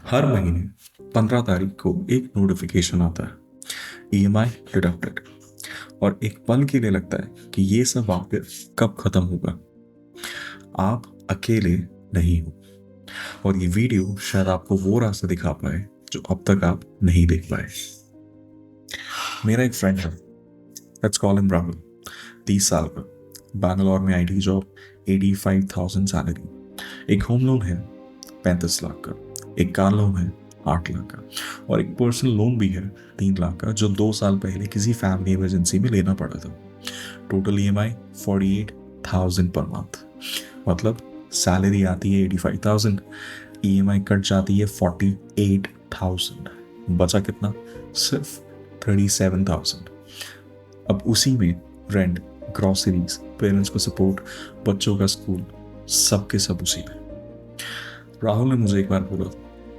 हर महीने 15 तारीख को एक नोटिफिकेशन आता है, ईएमआई डिडक्टेड। और एक पल के लिए लगता है कि ये सब आखिर कब खत्म होगा। आप अकेले नहीं हो, और ये वीडियो शायद आपको वो रास्ता दिखा पाए जो अब तक आप नहीं देख पाए। मेरा एक फ्रेंड है, लेट्स कॉल हिम राहुल। 30 साल का, बैंगलोर में आईटी जॉब, 85,000 सैलरी। एक होम लोन है 35 लाख का, एक कार लोन है 8 लाख का, और एक पर्सनल लोन भी है 3 लाख का, जो 2 साल पहले किसी फैमिली इमरजेंसी में लेना पड़ा था। Total EMI 48,000 per month. मतलब सैलरी आती है 85,000, ईएमआई कट जाती है 48,000, बचा कितना? सिर्फ 37,000। अब उसी में रेंट, ग्रॉसरीज, पेरेंट्स को सपोर्ट, बच्चों का स्कूल, सबके सब उसी में। राहुल ने मुझे एक बार बोला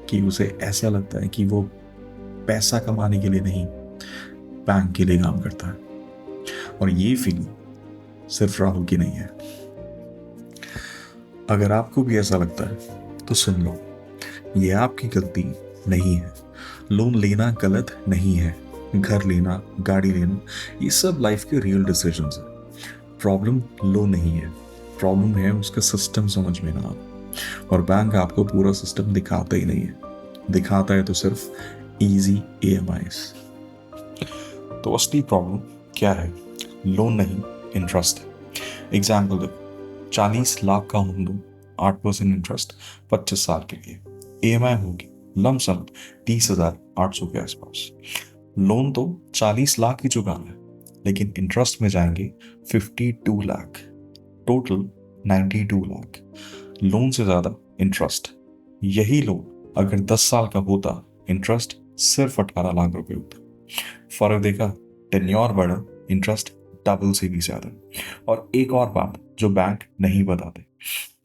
कि उसे ऐसा लगता है कि वो पैसा कमाने के लिए नहीं, बैंक के लिए काम करता है। और ये फीलिंग सिर्फ राहुल की नहीं है। अगर आपको भी ऐसा लगता है तो सुन लो, ये आपकी गलती नहीं है। लोन लेना गलत नहीं है, घर लेना, गाड़ी लेना, ये सब लाइफ के रियल डिसीजंस है। प्रॉब्लम लोन नहीं है, प्रॉब्लम है उसका सिस्टम समझ में ना आना। और बैंक आपको पूरा सिस्टम दिखाता ही नहीं है, दिखाता है तो सिर्फ इजी ईएमआईज। तो असली प्रॉब्लम क्या है? लोन नहीं, इंटरेस्ट है। एग्जाम्पल देखो, 40 लाख का होम लोन, 8% इंटरेस्ट, 25 साल के लिए। ईएमआई होगी लमसम 30,800 के आसपास। लोन तो 40 लाख ही चुकाना है, लेकिन इंटरेस्ट में जाएंगे 52 लाख। टोटल 92 लाख। लोन से ज्यादा इंटरेस्ट। यही लोन अगर 10 साल का होता, इंटरेस्ट सिर्फ 18 लाख रुपए होता। फर्क देखा? टेन्योर बढ़ा, इंटरेस्ट डबल से भी ज्यादा। और एक और बात जो बैंक नहीं बताते,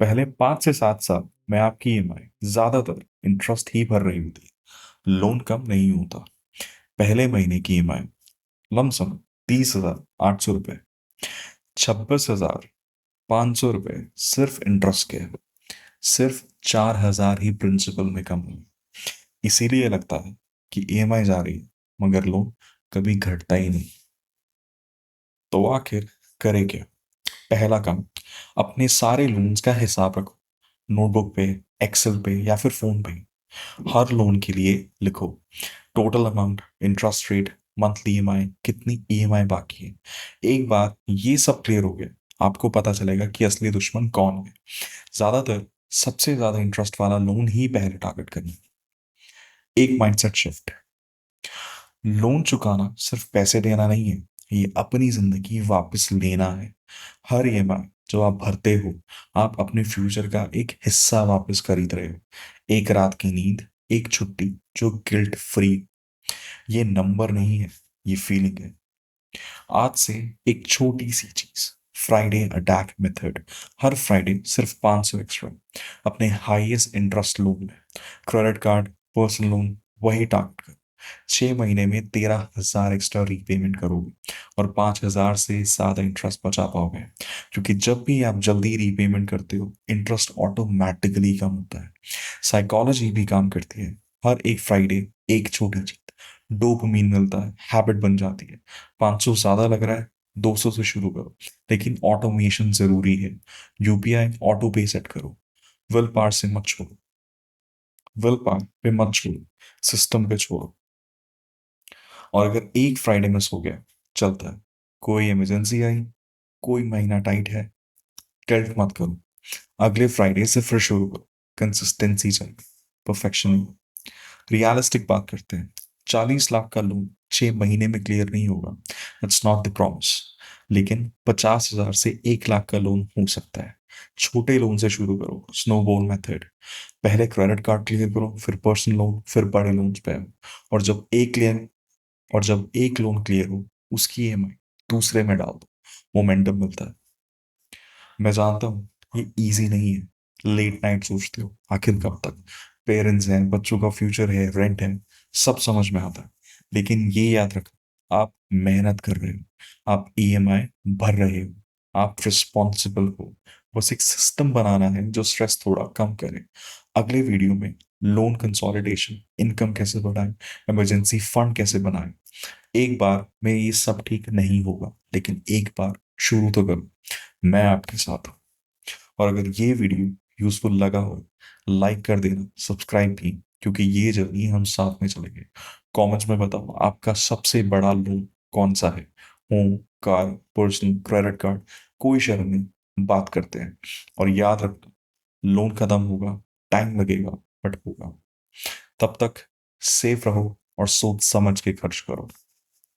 पहले 5 से 7 साल में आपकी ईएमआई ज्यादातर इंटरेस्ट ही भर रही होती है, लोन कम नहीं होता। पहले महीने की ईएमआई लमसम 30,800 रुपये, 26,500 रुपये सिर्फ इंटरेस्ट के हैं। सिर्फ 4,000 ही प्रिंसिपल में कम हुए। इसीलिए लगता है कि ईएमआई जा रही है, मगर लोन कभी घटता ही नहीं। तो आखिर करे क्या? पहला काम, अपने सारे लोन्स का हिसाब रखो। नोटबुक पे, एक्सेल पे या फिर फोन पे। हर लोन के लिए लिखो total amount, interest rate, monthly EMI, कितनी ईएमआई बाकी है। एक बार ये सब क्लियर हो गया, आपको पता चलेगा कि असली दुश्मन कौन है। ज्यादातर सबसे ज्यादा इंटरेस्ट वाला लोन ही पहले टारगेट करना। एक माइंडसेट शिफ्ट, लोन चुकाना सिर्फ पैसे देना नहीं है, ये अपनी जिंदगी वापस लेना है। हर ईएमआई जो आप भरते हो, आप अपने फ्यूचर का एक हिस्सा वापस खरीद रहे हो। एक रात की नींद, एक छुट्टी जो गिल्ट फ्री। ये नंबर नहीं है, ये फीलिंग है। आज से एक छोटी सी चीज, फ्राइडे अटैक मेथड। हर फ्राइडे सिर्फ 500 एक्स्ट्रा अपने हाईएस्ट इंटरेस्ट लोन में। क्रेडिट कार्ड, पर्सनल लोन, वही टारगेट कर। 6 महीने में 13,000 एक्स्ट्रा रीपेमेंट करोगे, और 5,000 से ज्यादा इंटरेस्ट बचा पाओगे। क्योंकि जब भी आप जल्दी रीपेमेंट करते हो, इंटरेस्ट ऑटोमेटिकली कम होता है। साइकोलॉजी भी काम करती है। हर एक फ्राइडे एक छोटी जीत, डोपामिन मिलता है, हैबिट बन जाती है। 500 ज्यादा लग रहा है, 200 से शुरू करो, लेकिन ऑटोमेशन जरूरी है। यूपीआई ऑटो पे सेट करो। विल पावर से मत छोड़ो, विल पावर पे मत छोड़ो, सिस्टम पे छोड़ो। और अगर एक फ्राइडे मिस हो गया, चलता है। कोई इमरजेंसी आई, कोई महीना टाइट है, टिल्ट मत करो। अगले फ्राइडे से फिर शुरू करो। कंसिस्टेंसी चाहिए, परफेक्शन नहीं। रियलिस्टिक बात करते हैं, 40 लाख का लोन 6 महीने में क्लियर नहीं होगा, इट्स नॉट द प्रॉमिस। लेकिन 50,000 से 1 लाख का लोन हो सकता है। छोटे लोन से शुरू करो, स्नोबॉल मेथड। पहले क्रेडिट कार्ड क्लियर करो, फिर पर्सनल लोन, फिर बड़े लोन पे आओ। और जब एक क्लियर और जब एक लोन क्लियर हो, उसकी ईएमआई दूसरे में डाल दो, मोमेंटम मिलता है। मैं जानता हूँ ये इजी नहीं है। लेट नाइट सोचते हो आखिर कब तक, पेरेंट्स हैं, बच्चों का फ्यूचर है, रेंट है, सब समझ में आता है। लेकिन ये याद रखो, आप मेहनत कर रहे हो, आप ईएमआई भर रहे हो, आप रिस्पॉन्सिबल हो। बस एक सिस्टम बनाना है जो स्ट्रेस थोड़ा कम करे। अगले वीडियो में लोन कंसोलिडेशन, इनकम कैसे बढ़ाएं, इमरजेंसी फंड कैसे बनाएं। एक बार में ये सब ठीक नहीं होगा, लेकिन एक बार शुरू तो करो। मैं आपके साथ हूँ। और अगर ये वीडियो यूजफुल लगा हो, लाइक कर देना, सब्सक्राइब भी, क्योंकि ये जर्नी हम साथ में चलेंगे। कमेंट्स में बताओ आपका सबसे बड़ा लोन कौन सा है। Home, car, personal, credit card, कोई शर्म नहीं, बात करते हैं। और याद रखना, लोन खत्म होगा, टाइम लगेगा, बट होगा। तब तक सेफ रहो और सोच समझ के खर्च करो।